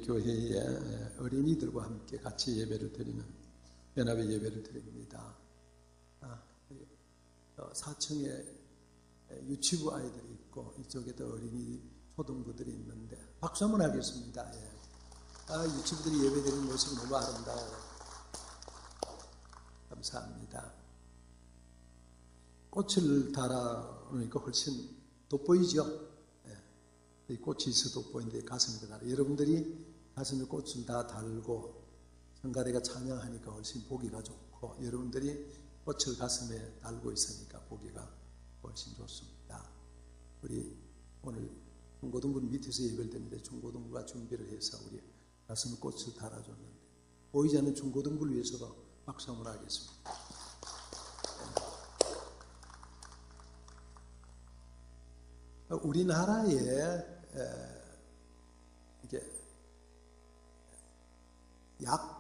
교회의 어린이들과 함께 같이 예배를 드리는 연합의 예배를 드립니다. 4층에 유치부 아이들이 있고 이쪽에도 어린이 초등부들이 있는데 박수 한번 하겠습니다. 유치부들이 예배 드리는 모습이 너무 아름다워요. 감사합니다. 꽃을 달아놓으니까 훨씬 돋보이죠? 이 꽃이 있어 돋보이는데 가슴이 달아. 여러분들이 가슴에 꽃을 다 달고 성가대가 찬양하니까 훨씬 보기가 좋고, 여러분들이 꽃을 가슴에 달고 있으니까 보기가 훨씬 좋습니다. 우리 오늘 중고등부 밑에서 예배를 드리는데 중고등부가 준비를 해서 우리 가슴에 꽃을 달아줬는데 보이지 않는 중고등부를 위해서도 박수 한번 하겠습니다. 우리나라에 이게 약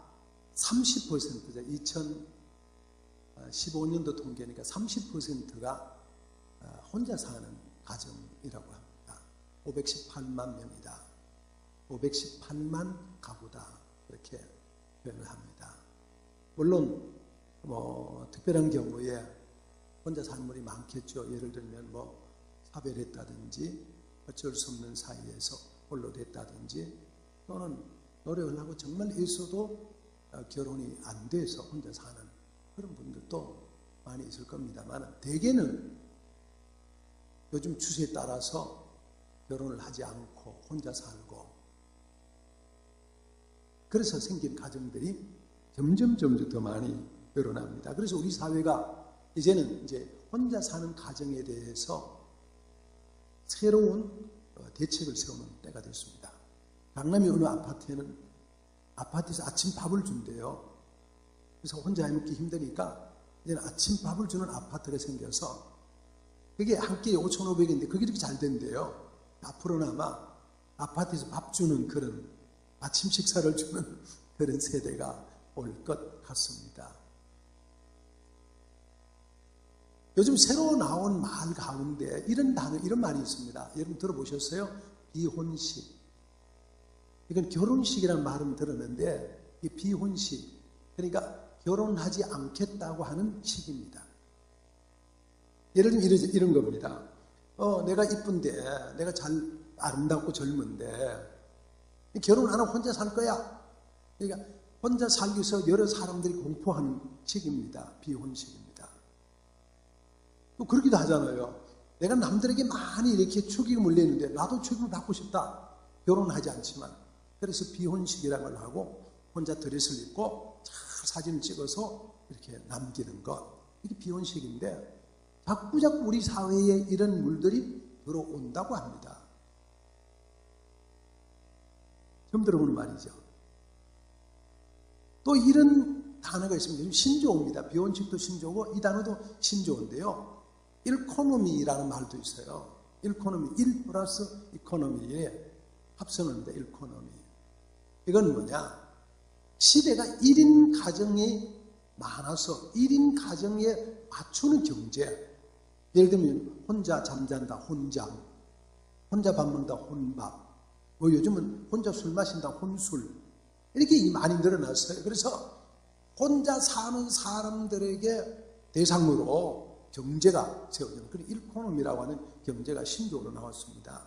30%죠. 2015년도 통계니까 30%가 혼자 사는 가정이라고 합니다. 518만 명이다. 518만 가구다. 이렇게 표현을 합니다. 물론 특별한 경우에 혼자 사는 분이 많겠죠. 예를 들면 사별했다든지 어쩔 수 없는 사이에서 홀로 됐다든지, 또는 노력을 하고 정말 있어도 결혼이 안 돼서 혼자 사는 그런 분들도 많이 있을 겁니다만, 대개는 요즘 추세에 따라서 결혼을 하지 않고 혼자 살고, 그래서 생긴 가정들이 점점 더 많이 늘어납니다. 그래서 우리 사회가 이제는 혼자 사는 가정에 대해서 새로운 대책을 세우는 때가 됐습니다. 강남의 어느 아파트에는 아파트에서 아침밥을 준대요. 그래서 혼자 해먹기 힘드니까 이제는 아침밥을 주는 아파트가 생겨서 그게 한 끼에 5,500원인데 그게 이렇게 잘 된대요. 앞으로는 아마 아파트에서 밥 주는 그런 아침 식사를 주는 그런 세대가 올 것 같습니다. 요즘 새로 나온 말 가운데 이런 단어, 이런 말이 있습니다. 여러분 들어보셨어요? 비혼식. 이건 결혼식이라는 말은 들었는데, 이 비혼식, 그러니까 결혼하지 않겠다고 하는 식입니다. 예를 들면 이런 겁니다. 내가 이쁜데, 내가 잘 아름답고 젊은데 결혼 안 하고 혼자 살 거야. 그러니까 혼자 살기 위해서 여러 사람들이 공포하는 식입니다. 비혼식입니다. 또 그러기도 하잖아요. 내가 남들에게 많이 이렇게 축의금 물리는데 나도 축의금 받고 싶다. 결혼은 하지 않지만. 그래서 비혼식이라는 걸 하고 혼자 드레스를 입고 잘 사진을 찍어서 이렇게 남기는 것. 이게 비혼식인데 자꾸 우리 사회에 이런 물들이 들어온다고 합니다. 처음 들어보는 말이죠. 또 이런 단어가 있습니다. 신조어입니다. 비혼식도 신조어고 이 단어도 신조어인데요. 일코노미라는 말도 있어요. 일코노미, 1 플러스 이코노미의 합성어입니다. 일코노미. 이건 뭐냐? 시대가 1인 가정이 많아서 1인 가정에 맞추는 경제. 예를 들면 혼자 잠잔다, 혼잠. 혼자 밥 먹는다, 혼밥. 요즘은 혼자 술 마신다, 혼술. 이렇게 많이 늘어났어요. 그래서 혼자 사는 사람들에게 대상으로 경제가 세워지는 그런 일코노미라고 하는 경제가 신조어로 나왔습니다.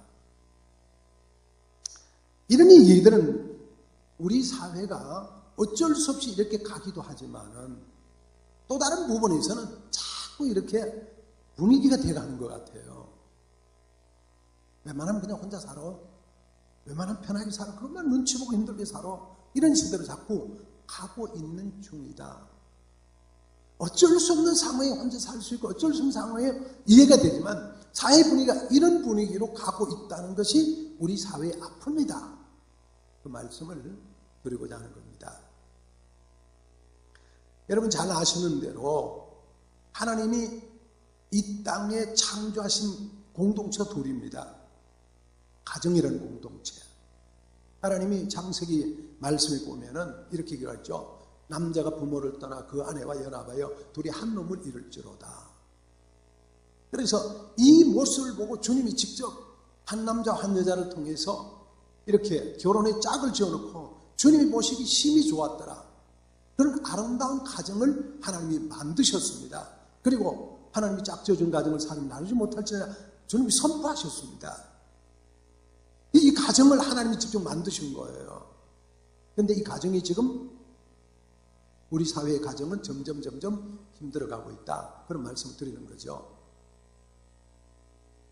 이런 얘기들은 우리 사회가 어쩔 수 없이 이렇게 가기도 하지만은 또 다른 부분에서는 자꾸 이렇게 분위기가 돼가는 것 같아요. 웬만하면 그냥 혼자 살아. 웬만하면 편하게 살아. 그것만 눈치 보고 힘들게 살아. 이런 시대로 자꾸 가고 있는 중이다. 어쩔 수 없는 상황에 혼자 살 수 있고 어쩔 수 없는 상황에 이해가 되지만 사회 분위기가 이런 분위기로 가고 있다는 것이 우리 사회의 아픔이다. 그 말씀을 드리고자 하는 겁니다. 여러분 잘 아시는 대로 하나님이 이 땅에 창조하신 공동체가 둘입니다. 가정이라는 공동체. 하나님이 창세기 말씀에 보면은 이렇게 얘기하죠. 남자가 부모를 떠나 그 아내와 연합하여 둘이 한 놈을 이룰지로다. 그래서 이 모습을 보고 주님이 직접 한 남자와 한 여자를 통해서 이렇게 결혼에 짝을 지어놓고 주님이 보시기 심히 좋았더라. 그런 아름다운 가정을 하나님이 만드셨습니다. 그리고 하나님이 짝 지어준 가정을 사람이 나누지 못할지라 주님이 선포하셨습니다. 이 가정을 하나님이 직접 만드신 거예요. 그런데 이 가정이 지금 우리 사회의 가정은 점점 힘들어가고 있다. 그런 말씀을 드리는 거죠.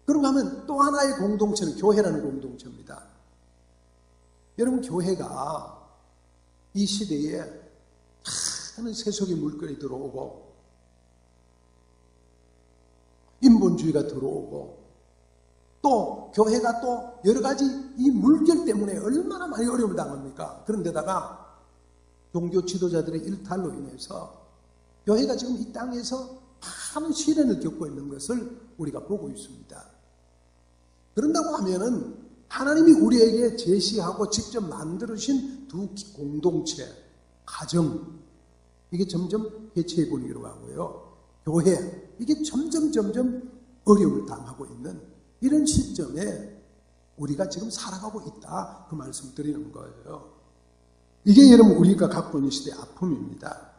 그런가 하면 또 하나의 공동체는 교회라는 공동체입니다. 여러분, 교회가 이 시대에 많은 세속의 물건이 들어오고 인본주의가 들어오고 또 교회가 또 여러 가지 이 물결 때문에 얼마나 많이 어려움을 당합니까? 그런데다가 종교 지도자들의 일탈로 인해서 교회가 지금 이 땅에서 많은 시련을 겪고 있는 것을 우리가 보고 있습니다. 그런다고 하면은 하나님이 우리에게 제시하고 직접 만들어주신 두 공동체, 가정, 이게 점점 해체의 분위기로 가고요. 교회, 이게 점점 어려움을 당하고 있는 이런 시점에 우리가 지금 살아가고 있다. 그 말씀 드리는 거예요. 이게 여러분 우리가 갖고 있는 시대의 아픔입니다.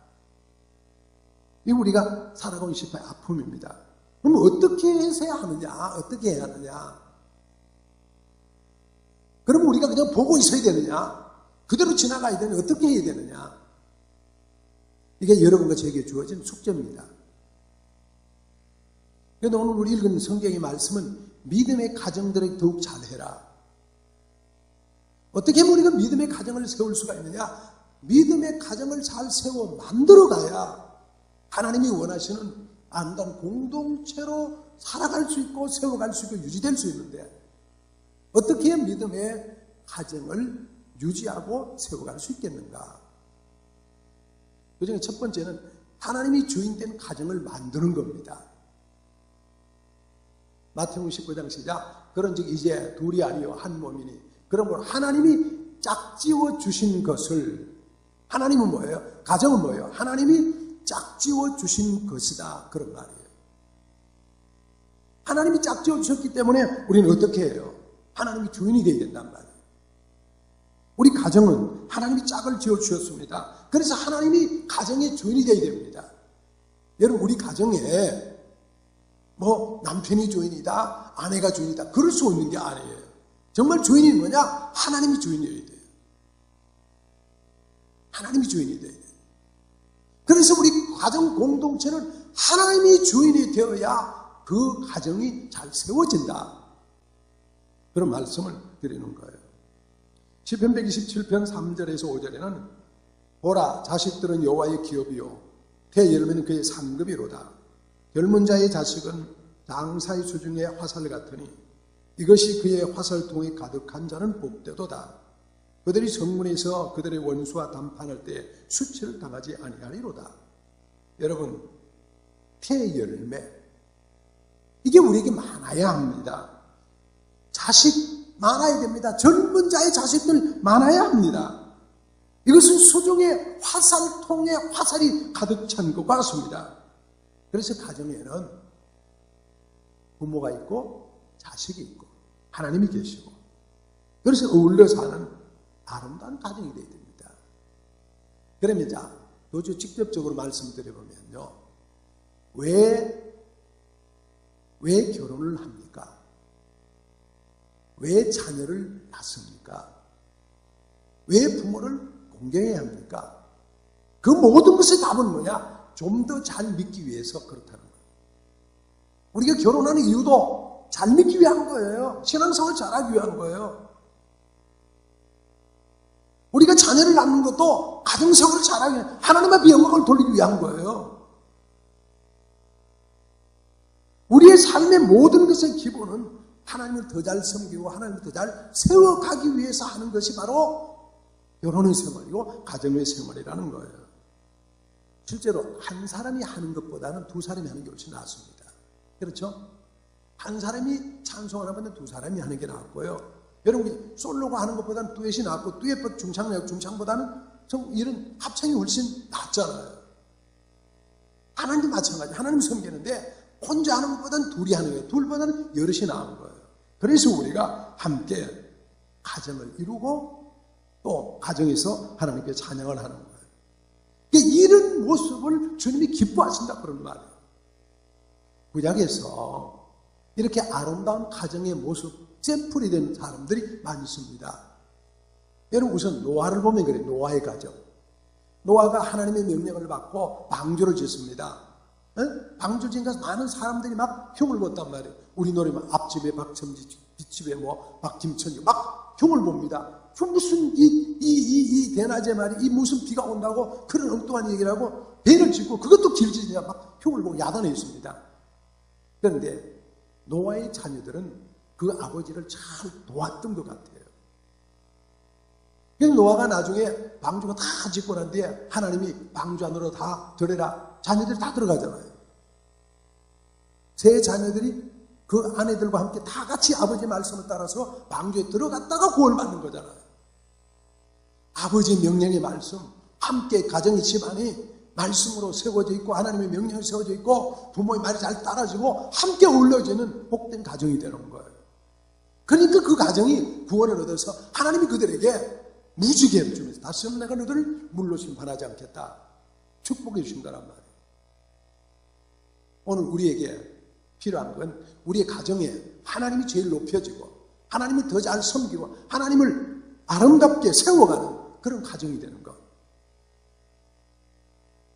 이게 우리가 살아가는 시대의 아픔입니다. 그럼 어떻게 해야 하느냐? 어떻게 해야 하느냐? 그럼 우리가 그냥 보고 있어야 되느냐? 그대로 지나가야 되느냐? 어떻게 해야 되느냐? 이게 여러분과 저에게 주어진 숙제입니다. 그런데 오늘 우리 읽은 성경의 말씀은 믿음의 가정들을 더욱 잘해라. 어떻게 하면 우리가 믿음의 가정을 세울 수가 있느냐? 믿음의 가정을 잘 세워 만들어가야 하나님이 원하시는 아름다운 공동체로 살아갈 수 있고 세워갈 수 있고 유지될 수 있는데 어떻게 해야 믿음의 가정을 유지하고 세워갈 수 있겠는가? 그 중에 첫 번째는 하나님이 주인된 가정을 만드는 겁니다. 마태복음 19장 시작. 그런즉 이제 둘이 아니요 한 몸이니 그러므로 하나님이 짝지어 주신 것을, 하나님은 뭐예요? 가정은 뭐예요? 하나님이 짝지어 주신 것이다. 그런 말이에요. 하나님이 짝지어 주셨기 때문에 우리는 어떻게 해요? 하나님이 주인이 되어야 된단 말이에요. 우리 가정은 하나님이 짝을 지어 주셨습니다. 그래서 하나님이 가정의 주인이 되어야 됩니다. 여러분, 우리 가정에 뭐 남편이 주인이다, 아내가 주인이다, 그럴 수 있는 게 아니에요. 정말 주인이 뭐냐? 하나님이 주인이어야 돼요. 하나님이 주인이 돼야 돼요. 그래서 우리 가정 공동체는 하나님이 주인이 되어야 그 가정이 잘 세워진다. 그런 말씀을 드리는 거예요. 시편 127편 3절에서 5절에는 보라, 자식들은 여호와의 기업이요 태열매는 그의 상급이로다. 젊은 자의 자식은 장사의 수중의 화살 같으니 이것이 그의 화살통이 가득한 자는 복되도다. 그들이 성문에서 그들의 원수와 담판할 때 수치를 당하지 아니하리로다. 여러분, 태열매, 이게 우리에게 많아야 합니다. 자식 많아야 됩니다. 젊은 자의 자식들 많아야 합니다. 이것은 수중의 화살통에 화살이 가득 찬 것과 같습니다. 그래서 가정에는 부모가 있고 자식이 있고 하나님이 계시고 그래서 어울려 사는 아름다운 가정이 되어야 됩니다. 그러면 자, 요즘 직접적으로 말씀드려보면요. 왜 결혼을 합니까? 왜 자녀를 낳습니까? 왜 부모를 공경해야 합니까? 그 모든 것의 답은 뭐냐? 좀 더 잘 믿기 위해서 그렇다는 거예요. 우리가 결혼하는 이유도 잘 믿기 위한 거예요. 신앙생활을 잘하기 위한 거예요. 우리가 자녀를 낳는 것도 가정생활을 잘하기 위해 하나님 앞에 영광을 돌리기 위한 거예요. 우리의 삶의 모든 것의 기본은 하나님을 더 잘 섬기고 하나님을 더 잘 세워가기 위해서 하는 것이 바로 결혼의 생활이고 가정의 생활이라는 거예요. 실제로 한 사람이 하는 것보다는 두 사람이 하는 게 훨씬 낫습니다. 그렇죠? 한 사람이 찬송을 하면 두 사람이 하는 게 낫고요. 여러분, 솔로가 하는 것보다는 듀엣이 낫고 듀엣 중창보다는 이런 합창이 훨씬 낫잖아요. 하나님도 마찬가지. 하나님 섬기는데 혼자 하는 것보다는 둘이 하는 거예요. 둘보다는 여럿이 나은 거예요. 그래서 우리가 함께 가정을 이루고 또 가정에서 하나님께 찬양을 하는 거예요. 이런 모습을 주님이 기뻐하신다 그런 말이에요. 구약에서 이렇게 아름다운 가정의 모습 샘플이 된 사람들이 많이 있습니다. 여러분 우선 노아를 보면 그래요. 노아의 가정. 노아가 하나님의 명령을 받고 방주를 짓습니다. 방주 지은 가서 많은 사람들이 막 흉을 봤단 말이에요. 우리 노래면 앞집에 박첨지, 뒷집에 뭐 박김천이 막 흉을 봅니다. 무슨 이 대낮에 말이 이 무슨 비가 온다고 그런 엉뚱한 얘기를 하고 배를 짓고 그것도 길지냐 막 흉을 보고 야단에 있습니다. 그런데 노아의 자녀들은 그 아버지를 잘 도왔던 것 같아요. 그래서 노아가 나중에 방주가 다 짓고 난 뒤에 하나님이 방주 안으로 다 들어라. 자녀들이 다 들어가잖아요. 세 자녀들이 그 아내들과 함께 다 같이 아버지의 말씀을 따라서 방주에 들어갔다가 구원받는 거잖아요. 아버지의 명령의 말씀, 함께 가정의 집안이 말씀으로 세워져 있고 하나님의 명령이 세워져 있고 부모의 말이 잘 따라지고 함께 어울려지는 복된 가정이 되는 거예요. 그러니까 그 가정이 구원을 얻어서 하나님이 그들에게 무지개를 주면서 다시 한번 내가 너희들을 물로 심판하지 않겠다 축복해 주신 거란 말이에요. 오늘 우리에게 필요한 건 우리의 가정에 하나님이 제일 높여지고 하나님을 더 잘 섬기고 하나님을 아름답게 세워가는 그런 가정이 되는 것.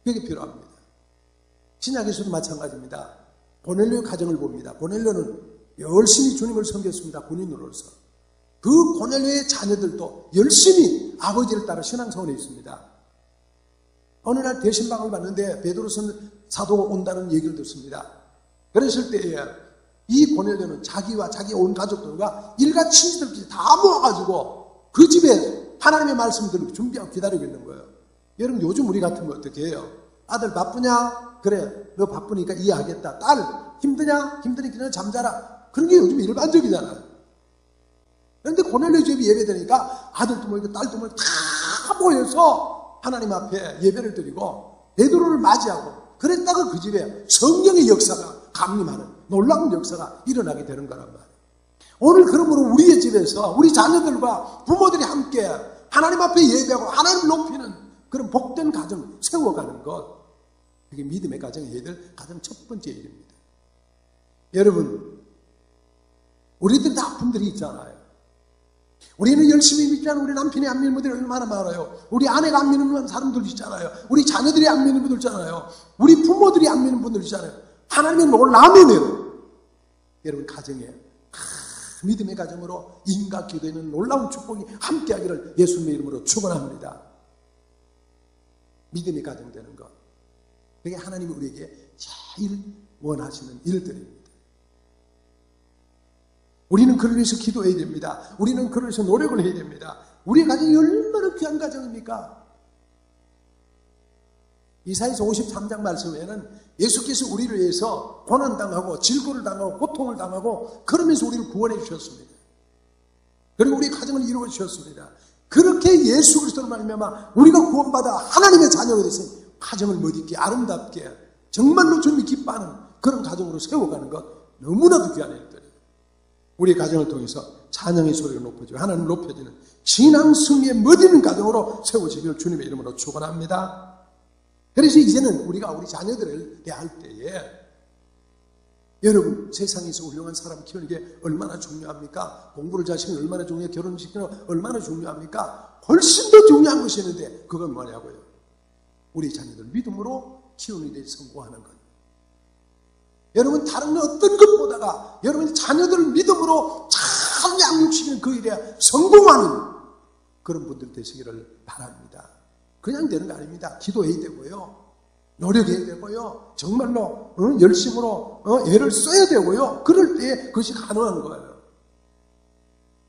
그게 필요합니다. 신약에서도 마찬가지입니다. 고넬료의 가정을 봅니다. 고넬료는 열심히 주님을 섬겼습니다. 군인으로서. 그 고넬료의 자녀들도 열심히 아버지를 따라 신앙생활에 있습니다. 어느 날 대신방을 봤는데 베드로선 사도가 온다는 얘기를 듣습니다. 그랬을 때에 이 고넬료는 자기와 자기 온 가족들과 일가 친지들끼리 다 모아가지고 그 집에 하나님의 말씀들을 준비하고 기다리고 있는 거예요. 여러분 요즘 우리 같으면 어떻게 해요? 아들 바쁘냐? 그래 너 바쁘니까 이해하겠다. 딸 힘드냐? 힘드니까 잠자라. 그런 게 요즘 일반적이잖아요. 그런데 고넬료 집에 예배드리니까 아들도 모이고 딸도 모이고 다 모여서 하나님 앞에 예배를 드리고 베드로를 맞이하고 그랬다가 그 집에 성령의 역사가 강림하는 놀라운 역사가 일어나게 되는 거란 말이에요. 오늘 그러므로 우리의 집에서 우리 자녀들과 부모들이 함께 하나님 앞에 예배하고 하나님을 높이는 그런 복된 가정 세워가는 것, 그게 믿음의 가정에 해야 될 가장 첫 번째 일입니다. 여러분 우리들 다 아픔들이 있잖아요. 우리는 열심히 믿잖아요. 우리 남편이 안 믿는 분들이 얼마나 많아요. 우리 아내가 안 믿는 사람들 있잖아요. 우리 자녀들이 안 믿는 분들 있잖아요. 우리 부모들이 안 믿는 분들 있잖아요. 하나님의 놀라우면 여러분 가정에 믿음의 가정으로 인과 기도에는 놀라운 축복이 함께하기를 예수님의 이름으로 축원합니다. 믿음의 가정 되는 것, 그게 하나님이 우리에게 제일 원하시는 일들입니다. 우리는 그를 위해서 기도해야 됩니다. 우리는 그를 위해서 노력을 해야 됩니다. 우리의 가정이 얼마나 귀한 가정입니까? 이사야서 53장 말씀에는 예수께서 우리를 위해서 고난당하고 질고를 당하고 고통을 당하고 그러면서 우리를 구원해 주셨습니다. 그리고 우리 가정을 이루어 주셨습니다. 그렇게 예수 그리스도로 말미암아 우리가 구원받아 하나님의 자녀가 되서 가정을 멋있게 아름답게 정말로 주님이 기뻐하는 그런 가정으로 세워가는 것 너무나도 귀한 일들이에요. 우리 가정을 통해서 찬양의 소리가 높아지고 하나님 높여지는 신앙 승리에 멋있는 가정으로 세워지기를 주님의 이름으로 축원합니다. 그래서 이제는 우리가 우리 자녀들을 대할 때에 여러분 세상에서 훌륭한 사람 키우는 게 얼마나 중요합니까? 공부를 잘시키는 얼마나 중요해요? 결혼시키는 얼마나 중요합니까? 훨씬 더 중요한 것이 있는데 그건 뭐냐고요? 우리 자녀들 믿음으로 키우는 데 성공하는 것. 여러분 다른 어떤 것보다가 여러분 자녀들을 믿음으로 잘 양육시키는 그 일에 성공하는 그런 분들 되시기를 바랍니다. 그냥 되는 거 아닙니다. 기도해야 되고요. 노력해야 되고요. 정말로 열심으로 애를 써야 되고요. 그럴 때 그것이 가능한 거예요.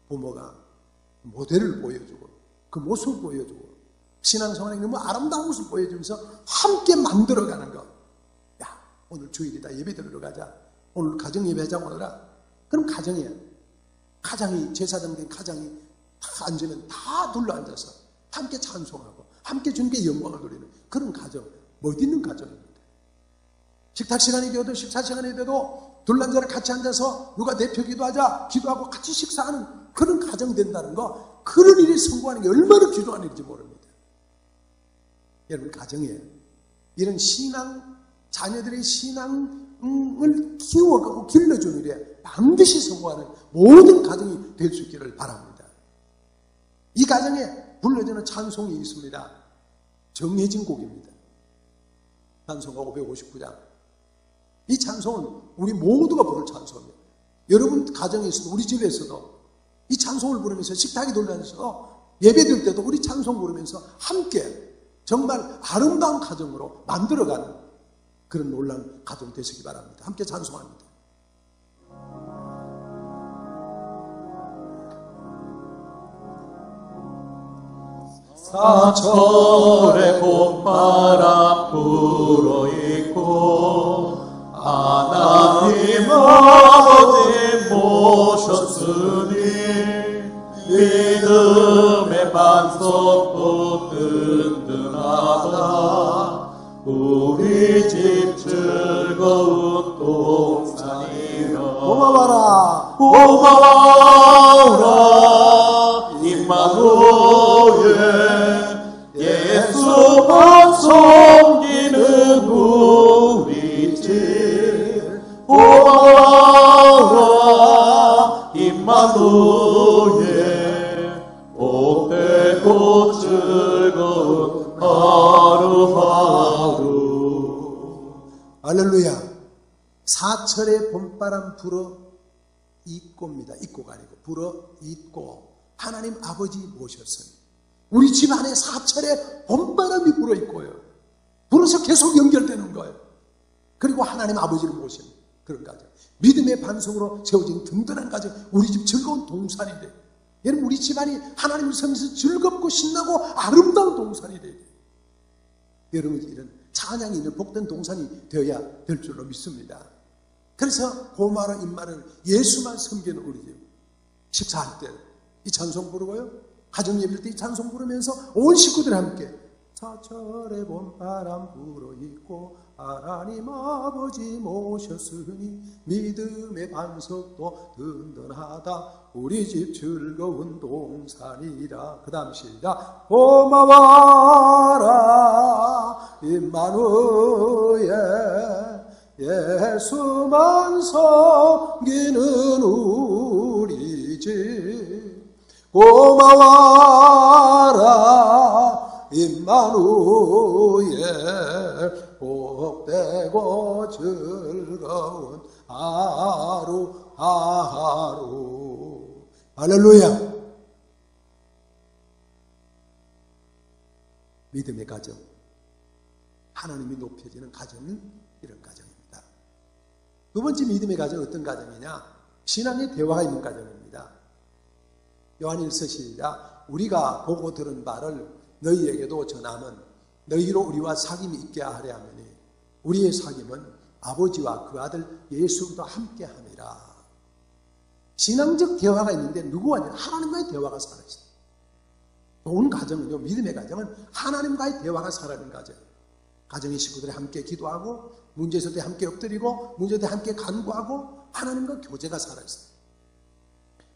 부모가 모델을 보여주고 그 모습을 보여주고 신앙생활에 너무 아름다운 모습을 보여주면서 함께 만들어가는 것. 야 오늘 주일이다. 예배 드리러 가자. 오늘 가정 예배하자고 오느라. 그럼 가정에 가장이 제사장 된 가장이 다 앉으면 다 둘러앉아서 함께 찬송하고 함께 주님께 영광을 돌리는 그런 가정, 멋있는 가정입니다. 식탁 시간이 되어도 식사 시간이 되어도 둘러앉아서 같이 앉아서 누가 대표 기도하자 기도하고 같이 식사하는 그런 가정 된다는 거, 그런 일에 성공하는 게 얼마나 귀중한 일인지 모릅니다. 여러분, 가정에 이런 신앙, 자녀들의 신앙을 키워가고 길러주는 일에 반드시 성공하는 모든 가정이 될 수 있기를 바랍니다. 이 가정에 불러주는 찬송이 있습니다. 정해진 곡입니다. 찬송가 559장. 이 찬송은 우리 모두가 부를 찬송입니다. 여러분 가정에서도, 우리 집에서도 이 찬송을 부르면서 식탁에 돌면서 예배드릴 때도 우리 찬송 부르면서 함께 정말 아름다운 가정으로 만들어가는 그런 놀라운 가정 되시기 바랍니다. 함께 찬송합니다. 사철의 봄바람 불어있고 하나님 아버지 모셨으니 믿음의 반석도 든든하다. 우리 집 즐거운 동산이라. 고마워라 고마워라 임마누엘. 예수만 섬기는 우리 집 고마워라 임마누엘. 복되고 즐거운 하루하루. 할렐루야. 사철의 봄바람 불어 있고입니다. 있고가 아니고 불어 있고 하나님 아버지 모셨어요. 우리 집 안에 사철의 봄바람이 불어 있고요. 불어서 계속 연결되는 거예요. 그리고 하나님 아버지를 모시는 그런 가정. 믿음의 반석으로 세워진 든든한 가정. 우리 집 즐거운 동산이 돼요. 여러분, 우리 집안이 하나님을 섬기면서 즐겁고 신나고 아름다운 동산이 돼요. 여러분, 이런 찬양이 있는 복된 동산이 되어야 될 줄로 믿습니다. 그래서 고마워라 임마를 예수만 섬기는 우리 집. 식사할 때 이 찬송 부르고요. 가정 예배할 때 이 찬송 부르면서 온 식구들 함께 사철의 봄바람 불어있고 하나님 아버지 모셨으니 믿음의 반석도 든든하다. 우리 집 즐거운 동산이라. 그 다음 시작. 고마워라 임마누엘. 예수만 섬기는 우리 집. 고마워라 임마누엘. 복되고 즐거운 하루하루. 할렐루야. 믿음의 가정, 하나님이 높여지는 가정은 이런 가정입니다. 두 번째 믿음의 가정은 어떤 가정이냐? 신앙의 대화가 있는 가정입니다. 요한일서 시작. 우리가 보고 들은 바를 너희에게도 전하면 너희로 우리와 사귐이 있게 하려 하매니 우리의 사귐은 아버지와 그 아들 예수도 함께 함이라. 신앙적 대화가 있는데 누구와 하나님과의 대화가 살아있어요. 좋은 가정은요, 믿음의 가정은 하나님과의 대화가 살아있는 가정. 가정의 식구들이 함께 기도하고 문제 있을 때 함께 엎드리고 문제 때 함께 간구하고 하나님과 교제가 살아있어요.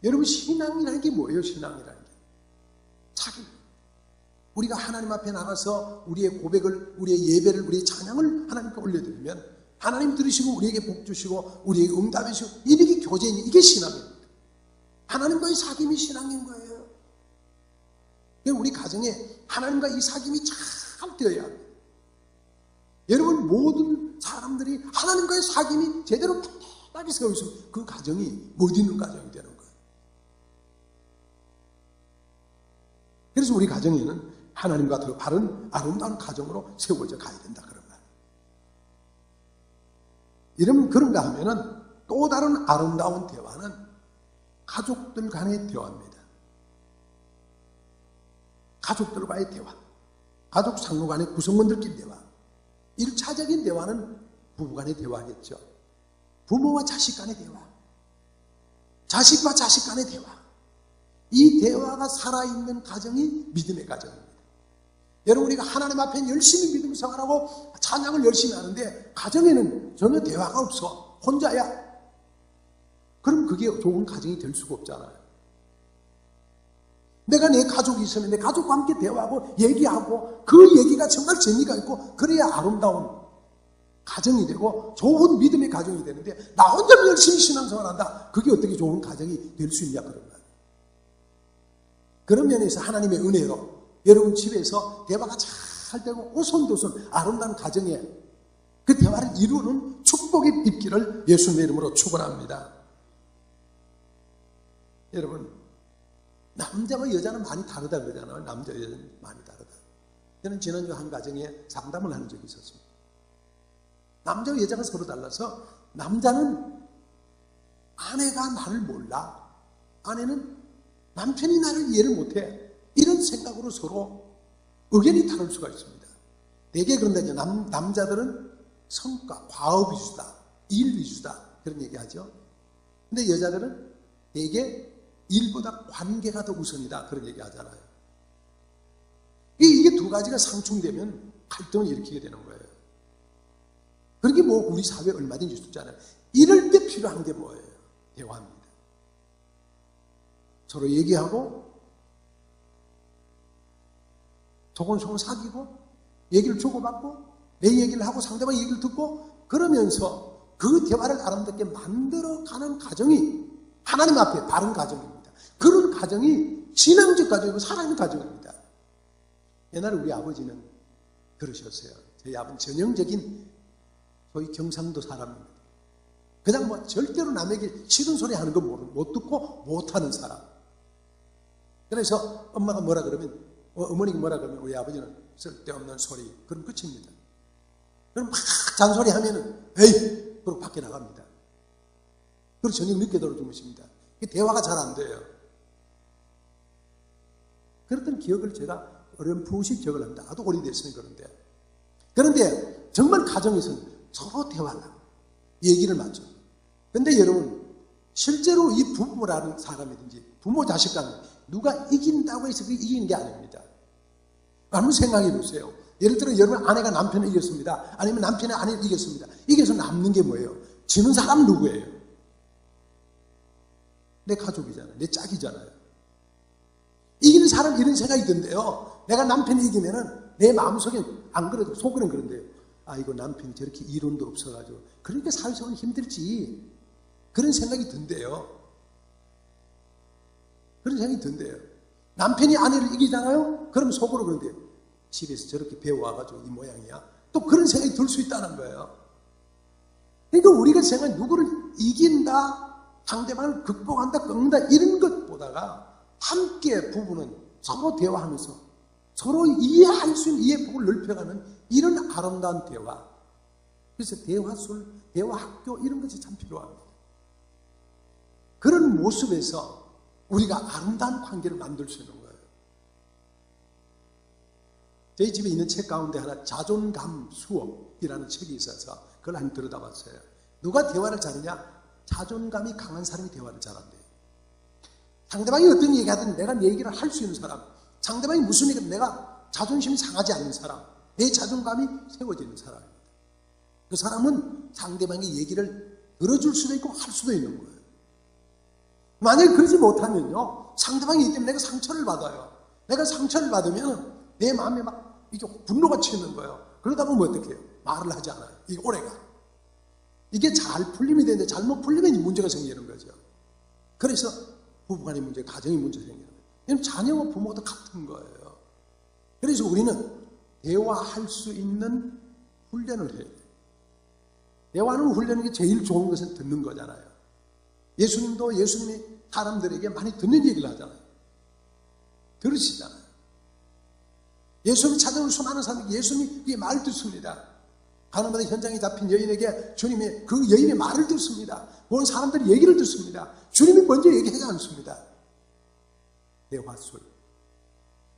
여러분, 신앙이라는 게 뭐예요? 신앙이라는 게 자기, 우리가 하나님 앞에 나가서 우리의 고백을, 우리의 예배를, 우리의 찬양을 하나님께 올려드리면 하나님 들으시고 우리에게 복 주시고 우리에게 응답해 주시고 이렇게 교제인, 이게 신앙입니다. 하나님과의 사귐이 신앙인 거예요. 우리 가정에 하나님과 이 사귐이 잘 되어야 합니다. 여러분, 모든 사람들이 하나님과의 사귐이 제대로 딱딱하게 세워 있으면 그 가정이 못 있는 가정이 되는 거예요. 그래서 우리 가정에는 하나님과 더 바른 아름다운 가정으로 세워져 가야 된다, 그런 말이에요. 이러면 그런가 하면은 또 다른 아름다운 대화는 가족들 간의 대화입니다. 가족들과의 대화, 가족 상호 간의 구성원들끼리 대화. 1차적인 대화는 부부간의 대화겠죠. 부모와 자식 간의 대화, 자식과 자식 간의 대화. 이 대화가 살아있는 가정이 믿음의 가정입니다. 여러분, 우리가 하나님 앞에 열심히 믿음 생활하고 찬양을 열심히 하는데 가정에는 전혀 대화가 없어. 혼자야. 그럼 그게 좋은 가정이 될 수가 없잖아요. 내가 내 가족이 있으면 내 가족과 함께 대화하고 얘기하고 그 얘기가 정말 재미가 있고 그래야 아름다운 가정이 되고 좋은 믿음의 가정이 되는데 나 혼자 열심히 신앙생활한다. 그게 어떻게 좋은 가정이 될 수 있냐 그런 말이에요. 그런 면에서 하나님의 은혜로 여러분 집에서 대화가 잘 되고 오손도손 아름다운 가정에 그 대화를 이루는 축복의 입기를 예수님의 이름으로 축원합니다. 여러분 남자와 여자는 많이 다르다 그러잖아요. 남자 여자는 많이 다르다. 저는 지난주 한 가정에 상담을 한 적이 있었습니다. 남자와 여자가 서로 달라서 남자는 아내가 나를 몰라. 아내는 남편이 나를 이해를 못해. 이런 생각으로 서로 의견이 다를 수가 있습니다. 되게 그런데 남자들은 성과, 과업 위주다, 일 위주다 그런 얘기하죠. 근데 여자들은 되게 일보다 관계가 더 우선이다 그런 얘기하잖아요. 이게 두 가지가 상충되면 갈등을 일으키게 되는 거예요. 그렇게 뭐 우리 사회에 얼마든지 있잖아요. 이럴 때 필요한 게 뭐예요? 대화입니다. 서로 얘기하고 소곤소곤 사귀고 얘기를 주고받고 내 얘기를 하고 상대방 얘기를 듣고 그러면서 그 대화를 아름답게 만들어가는 가정이 하나님 앞에 바른 가정입니다. 그런 가정이 신앙적 가정이고 살아있는 가정입니다. 옛날에 우리 아버지는 그러셨어요. 저희 아버지는 전형적인 소위 경상도 사람입니다. 그냥 뭐 절대로 남에게 싫은 소리 하는 거 못 듣고 못하는 사람. 그래서 엄마가 뭐라 그러면 어머니가 뭐라 그러면 우리 아버지는 쓸데없는 소리 그럼 끝입니다. 그럼 막 잔소리 하면은 에이 그러고 밖에 나갑니다. 그리고 저녁 늦게 들어 주무십니다. 대화가 잘 안 돼요. 그랬던 기억을 제가 어렴풋이 기억을 합니다. 아주 오래됐으니 그런데. 그런데 정말 가정에서는 서로 대화를 하고 얘기를 맞춰요. 그런데 여러분 실제로 이 부부라는 사람이든지 부모 자식 간에 누가 이긴다고 해서 그게 이기는 게 아닙니다. 한번 생각해 보세요. 예를 들어 여러분 아내가 남편을 이겼습니다. 아니면 남편이 아내를 이겼습니다. 이겨서 남는 게 뭐예요? 지는 사람 누구예요? 내 가족이잖아요. 내 짝이잖아요. 이기는 사람 이런 생각이 든대요. 내가 남편이 이기면은 내 마음속에 안 그래도 속으로는 그런데요. 아 이거 남편이 저렇게 이론도 없어가지고 그러니까 사회생활이 힘들지. 그런 생각이 든대요. 그런 생각이 든대요. 남편이 아내를 이기잖아요. 그럼 속으로 그런데요. 집에서 저렇게 배워와가지고 이 모양이야. 또 그런 생각이 들 수 있다는 거예요. 그러니까 우리가 생각해 누구를 이긴다, 상대방을 극복한다, 꺾는다 이런 것보다가 함께 부부는 서로 대화하면서 서로 이해할 수 있는 이해폭을 넓혀가는 이런 아름다운 대화. 그래서 대화술, 대화학교 이런 것이 참 필요합니다. 그런 모습에서 우리가 아름다운 관계를 만들 수 있는 거예요. 저희 집에 있는 책 가운데 하나 자존감 수업이라는 책이 있어서 그걸 한번 들여다봤어요. 누가 대화를 잘하냐? 자존감이 강한 사람이 대화를 잘한대요. 상대방이 어떤 얘기하든 내가 내 얘기를 할 수 있는 사람, 상대방이 무슨 얘기든 내가 자존심이 상하지 않는 사람, 내 자존감이 세워지는 사람입니다. 그 사람은 상대방의 얘기를 들어줄 수도 있고 할 수도 있는 거예요. 만약에 그러지 못하면요, 상대방이 얘기 때문에 내가 상처를 받아요. 내가 상처를 받으면 내 마음에 막 이게 분노가 치는 거예요. 그러다 보면 어떻게 해요? 말을 하지 않아요. 이게 오래가. 이게 잘 풀림이 되는데 잘못 풀리면 문제가 생기는 거죠. 그래서 부부간의 문제, 가정의 문제가 생기는 거예요. 왜냐하면 자녀와 부모도 같은 거예요. 그래서 우리는 대화할 수 있는 훈련을 해야 돼요. 대화하는 훈련이 게 제일 좋은 것은 듣는 거잖아요. 예수님도 예수님이 사람들에게 많이 듣는 얘기를 하잖아요. 들으시잖아요. 예수님 찾아올 수많은 사람들이 예수님이 말 듣습니다. 가나마다 현장에 잡힌 여인에게 주님이 그 여인의 말을 듣습니다. 본 사람들이 얘기를 듣습니다. 주님이 먼저 얘기하지 않습니다. 대화술.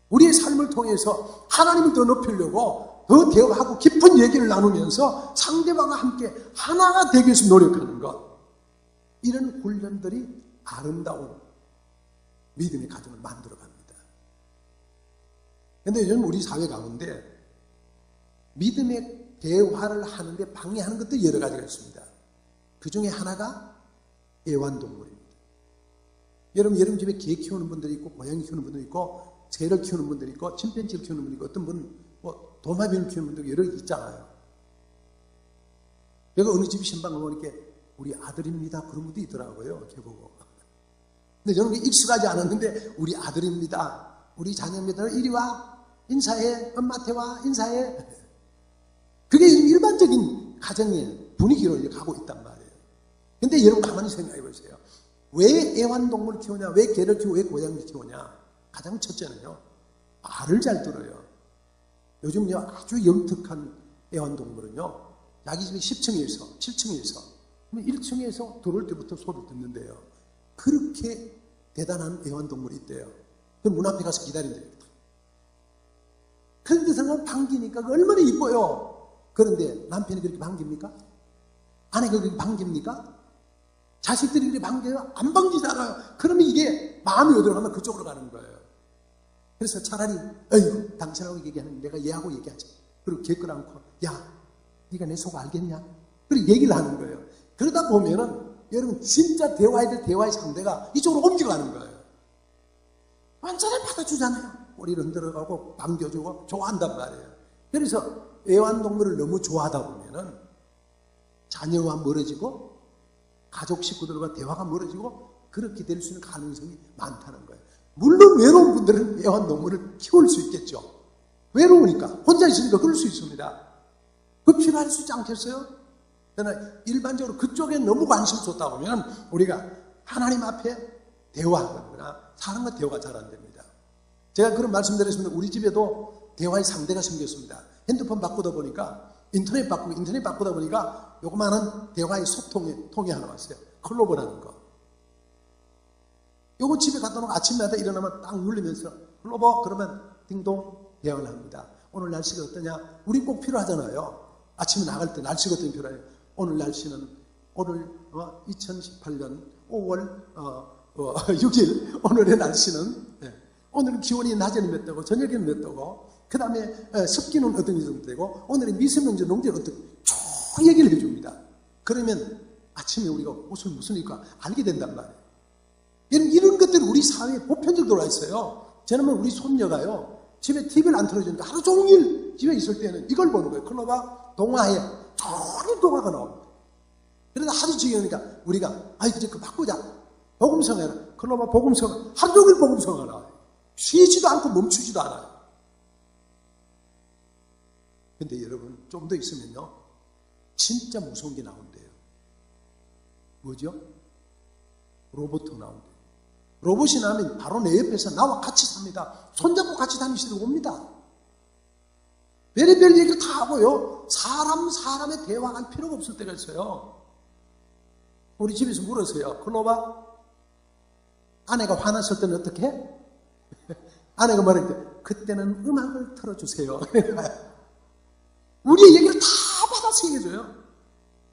우리의 삶을 통해서 하나님을 더 높이려고 더 대화하고 깊은 얘기를 나누면서 상대방과 함께 하나가 되기 위해서 노력하는 것. 이런 훈련들이 아름다운 믿음의 가정을 만들어 갑니다. 그런데 요즘 우리 사회 가운데 믿음의 대화를 하는데 방해하는 것들이 여러 가지가 있습니다. 그 중에 하나가 애완동물입니다. 여러분 집에 개 키우는 분들이 있고, 고양이 키우는 분들이 있고, 새를 키우는 분들이 있고, 침팬지를 키우는 분들이 있고, 어떤 분은 뭐 도마뱀을 키우는 분들이 여러 개 있잖아요. 여기 어느 집이 신방을 보니까 우리 아들입니다. 그런 분도 있더라고요. 걔보고. 근데 저는 익숙하지 않았는데 우리 아들입니다. 우리 자녀입니다. 이리 와. 인사해. 엄마한테 와. 인사해. 그게 일반적인 가정의 분위기로 가고 있단 말이에요. 근데 여러분 가만히 생각해 보세요. 왜 애완동물을 키우냐? 왜 개를 키우고 왜 고양이를 키우냐? 가장 첫째는요. 말을 잘 들어요. 요즘요 아주 영특한 애완동물은요. 자기 집에 10층에서 7층에서 1층에서 들어올 때부터 소리를 듣는데요. 그렇게 대단한 애완동물이 있대요. 그 문 앞에 가서 기다린대요. 그런데 사람 반기니까 얼마나 이뻐요. 그런데 남편이 그렇게 반깁니까? 아내가 그렇게 반깁니까? 자식들이 그렇게 반겨요? 안 반기잖아요. 그러면 이게 마음이 어디로 가면 그쪽으로 가는 거예요. 그래서 차라리 어휴 당신하고 얘기하는 내가 얘하고 얘기하지. 그리고 걔 끌어안고 야 네가 내 속 알겠냐? 그리고 얘기를 하는 거예요. 그러다 보면은 여러분 진짜 대화해야 될 대화의 상대가 이쪽으로 옮겨가는 거예요. 완전히 받아주잖아요. 꼬리를 흔들어가고 반겨주고 좋아한단 말이에요. 그래서 애완동물을 너무 좋아하다 보면은 자녀와 멀어지고 가족 식구들과 대화가 멀어지고 그렇게 될 수 있는 가능성이 많다는 거예요. 물론 외로운 분들은 애완동물을 키울 수 있겠죠. 외로우니까 혼자 있으니까 그럴 수 있습니다. 그 필요할 수 있지 않겠어요? 그러나 일반적으로 그쪽에 너무 관심 쏟다 보면 우리가 하나님 앞에 대화하거나 사람과 대화가 잘 안 됩니다. 제가 그런 말씀 드렸습니다. 우리 집에도 대화의 상대가 생겼습니다. 핸드폰 바꾸다 보니까 인터넷 바꾸다 보니까 요거만한 대화의 통이 하나 왔어요. 클로버라는 거. 요거 집에 갖다 놓고 아침마다 일어나면 딱 누르면서 클로버 그러면 딩동 대화를 합니다. 오늘 날씨가 어떠냐? 우리 꼭 필요하잖아요. 아침에 나갈 때 날씨가 어떤 필요해요. 오늘 날씨는 오늘 2018년 5월 6일 오늘의 날씨는 오늘은 기온이 낮에는 몇 도고 저녁에는 몇 도고 그 다음에 습기는 어떤 정도 되고 오늘의 미세먼지 농도는 어떻게 쭉 얘기를 해줍니다. 그러면 아침에 우리가 무슨 일까 알게 된단 말이에요. 이런 것들이 우리 사회에 보편적으로 들어와 있어요. 저는 우리 손녀가요 집에 TV를 안 틀어주니까 하루 종일 집에 있을 때는 이걸 보는 거예요. 클로바 동화해. 종일 동화가 나옵니다. 그러다 하도 지겨우니까 우리가 이제 그 바꾸자. 복음성 해라. 클로바 복음성. 하루 종일 복음성가 나와요. 쉬지도 않고 멈추지도 않아요. 근데 여러분 좀 더 있으면요 진짜 무서운 게 나온대요. 뭐죠? 로봇 나온대요. 로봇이 나면 바로 내 옆에서 나와 같이 삽니다. 손잡고 같이 다니시러 옵니다. 별의별 얘기를 다 하고요. 사람의 대화할 필요가 없을 때가 있어요. 우리 집에서 물었어요. 클로바 아내가 화났을 때는 어떻게 해? 아내가 말할 때 그때는 음악을 틀어주세요. 우리의 얘기를 다 받아서 얘기해줘요.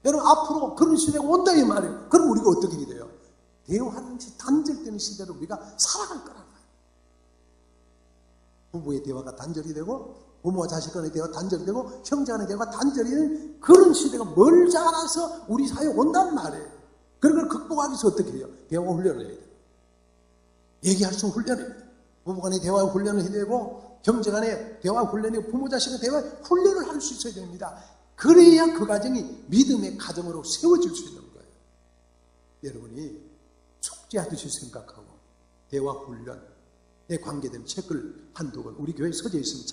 여러분 앞으로 그런 시대가 온다 이 말이에요. 그럼 우리가 어떻게 돼요? 대화하는지 단절되는 시대로 우리가 살아갈 거란 말이에요. 부부의 대화가 단절이 되고 부모와 자식 간의 대화가 단절이 되고 형제 간의 대화가 단절이 되는 그런 시대가 멀지 않아서 우리 사회에 온다는 말이에요. 그런 걸 극복하기 위해서 어떻게 해요? 대화 훈련을 해야 돼요. 얘기할 수 있는 훈련을 해야 돼요. 부부 간의 대화 훈련을 해야 되고 형제 간의 대화 훈련이고 부모 자식 간의 대화 훈련을 할 수 있어야 됩니다. 그래야 그 가정이 믿음의 가정으로 세워질 수 있는 거예요. 여러분이 숙제하듯이 생각하고 대화 훈련에 관계된 책을 한두 권 우리 교회에 서재 있으면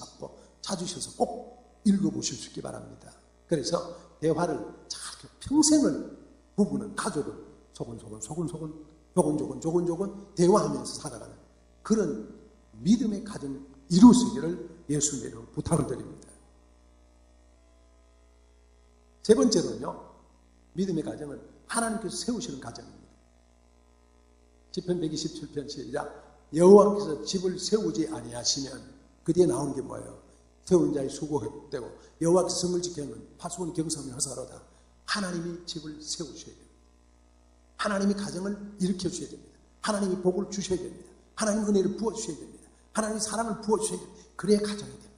찾으셔서 꼭 읽어보실 수 있기 바랍니다. 그래서 대화를 잘 평생을 부부는 가족은 조곤조곤 대화하면서 살아가는 그런 믿음의 가정 이룰 수 있기를 예수님 이름으로 부탁을 드립니다. 세 번째로는요. 믿음의 가정은 하나님께서 세우시는 가정입니다. 시편 127편 시작. 여호와께서 집을 세우지 아니하시면 그 뒤에 나오는 게 뭐예요? 세운 자의 수고되고 여호와께서 성을 지키는 파수꾼 경성이 허사로다. 하나님이 집을 세우셔야 됩니다. 하나님이 가정을 일으켜 주셔야 됩니다. 하나님이 복을 주셔야 됩니다. 하나님 은혜를 부어주셔야 됩니다. 하나님이 사랑을 부어주셔야 됩니다. 그래야 가정이 됩니다.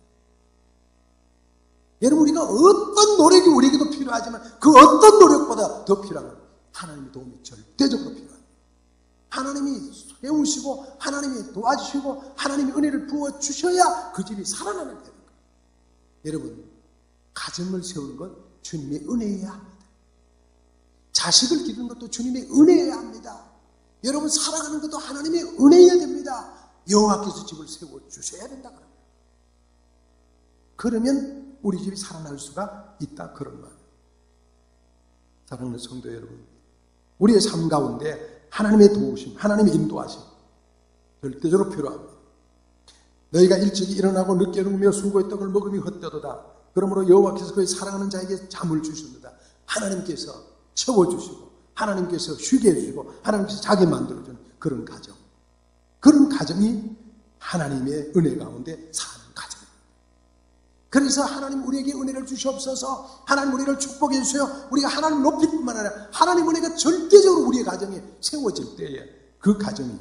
여러분 우리가 어떤 노력이 우리에게도 필요하지만 그 어떤 노력보다 더 필요한 건 하나님의 도움이 절대적으로 필요합니다. 하나님이 세우시고 하나님이 도와주시고 하나님이 은혜를 부어주셔야 그 집이 살아나는 되는 거예요. 여러분, 가정을 세우는 건 주님의 은혜여야 합니다. 자식을 기르는 것도 주님의 은혜여야 합니다. 여러분, 살아가는 것도 하나님의 은혜여야 됩니다. 여호와께서 집을 세워주셔야 된다. 그러면 우리 집이 살아날 수가 있다, 그런 말이에요. 사랑하는 성도 여러분, 우리의 삶 가운데 하나님의 도우심, 하나님의 인도하심 절대적으로 필요합니다. 너희가 일찍 일어나고 늦게 누우며 수고의 떡을 먹음이 헛되도다. 그러므로 여호와께서 그의 사랑하는 자에게 잠을 주십니다. 하나님께서 채워주시고 하나님께서 쉬게 해주시고 하나님께서 자기 만들어주는 그런 가정, 그런 가정이 하나님의 은혜 가운데 사는 가정입니다. 그래서 하나님 우리에게 은혜를 주시옵소서, 하나님 우리를 축복해 주세요. 우리가 하나님 높일 뿐만 아니라 하나님 은혜가 절대적으로 우리의 가정에 세워질 때에 그 가정이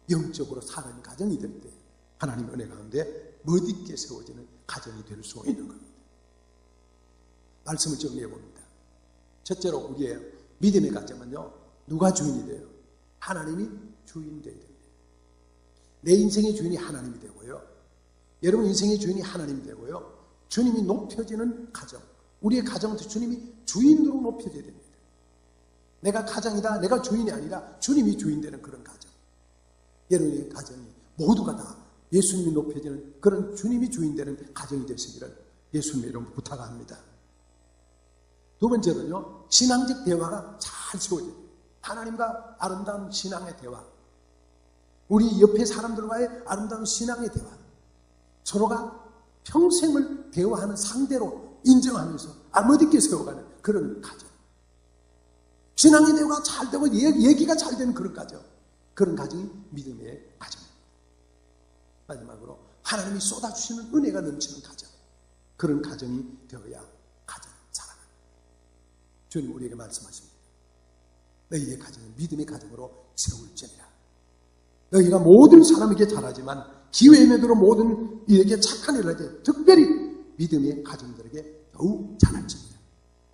영적으로 사는 가정이 될 때 하나님 은혜 가운데 멋있게 세워지는 가정이 될 수 있는 겁니다. 말씀을 정리해 봅니다. 첫째로 우리의 믿음의 가정은요, 누가 주인이 돼요? 하나님이 주인 되어야 됩니다. 내 인생의 주인이 하나님이 되고요, 여러분 인생의 주인이 하나님이 되고요, 주님이 높여지는 가정, 우리의 가정도 주님이 주인으로 높여져야 됩니다. 내가 가장이다, 내가 주인이 아니라 주님이 주인 되는 그런 가정, 여러분의 가정이 모두가 다 예수님이 높여지는 그런 주님이 주인 되는 가정이 되시기를 예수님의 이름으로 부탁합니다. 두 번째로는요, 신앙적 대화가 잘 세워져요. 하나님과 아름다운 신앙의 대화, 우리 옆에 사람들과의 아름다운 신앙의 대화, 서로가 평생을 대화하는 상대로 인정하면서 멋있게 세워가는 그런 가정, 신앙의 대화가 잘 되고 얘기가 잘 되는 그런 가정, 그런 가정이 믿음의 가정입니다. 마지막으로 하나님이 쏟아주시는 은혜가 넘치는 가정, 그런 가정이 되어야 가정 살아갑니다. 주님 우리에게 말씀하십니다. 너희의 가정은 믿음의 가정으로 세울지니라. 너희가 모든 사람에게 잘하지만 기회에 들어 모든 이에게 착한 일을 하지, 특별히 믿음의 가정들에게 더욱 잘할지니라.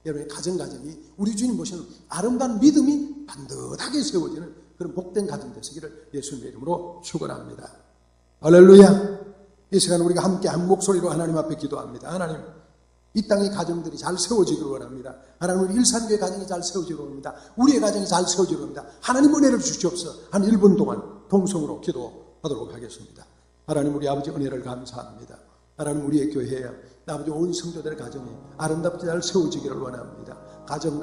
여러분의 가정이 우리 주님 보시는 아름다운 믿음이 반듯하게 세워지는 그런 복된 가정 되시기를 예수님의 이름으로 축원합니다. 할렐루야. 이 시간 우리가 함께 한 목소리로 하나님 앞에 기도합니다. 하나님, 이 땅의 가정들이 잘 세워지기를 원합니다. 하나님, 우리 일산교회 가정이 잘 세워지기를 원합니다. 우리의 가정이 잘 세워지기를 원합니다. 하나님 은혜를 주시옵소서. 한 1분 동안 동성으로 기도하도록 하겠습니다. 하나님, 우리 아버지 은혜를 감사합니다. 하나님, 우리의 교회에 아버지 온 성도들의 가정이 아름답게 잘 세워지기를 원합니다. 가정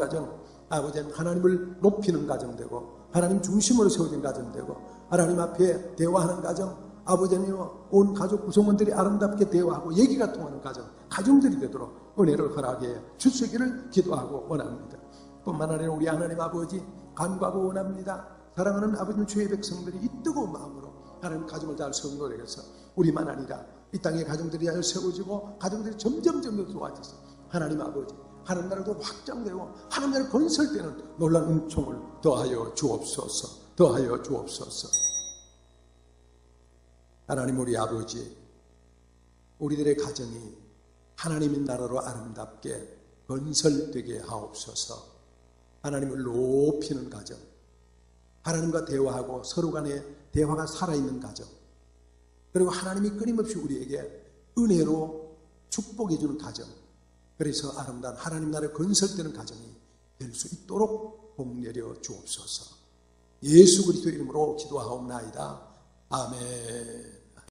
아버지 하나님을 높이는 가정 되고 하나님 중심으로 세워진 가정 되고 하나님 앞에 대화하는 가정, 아버지님과 온 가족 구성원들이 아름답게 대화하고 얘기가 통하는 가정들이 되도록 은혜를 허락해 주시기를 기도하고 원합니다. 뿐만 아니라 우리 하나님 아버지 간구하고 원합니다. 사랑하는 아버지님 주의 백성들이 이 뜨거운 마음으로 하나님 가정을 잘 세우는 것에 대해서 우리만 아니라 이 땅의 가정들이 잘 세워지고 가정들이 점점 좋아져서 하나님 아버지 하나님 나라도 확장되고 하나님 나라를 건설되는 놀라운 은총을 더하여 주옵소서. 더하여 주옵소서. 하나님 우리 아버지, 우리들의 가정이 하나님의 나라로 아름답게 건설되게 하옵소서. 하나님을 높이는 가정, 하나님과 대화하고 서로 간의 대화가 살아있는 가정, 그리고 하나님이 끊임없이 우리에게 은혜로 축복해 주는 가정, 그래서 아름다운 하나님 나라에 건설되는 가정이 될 수 있도록 복 내려 주옵소서. 예수 그리스도 이름으로 기도하옵나이다. 아멘.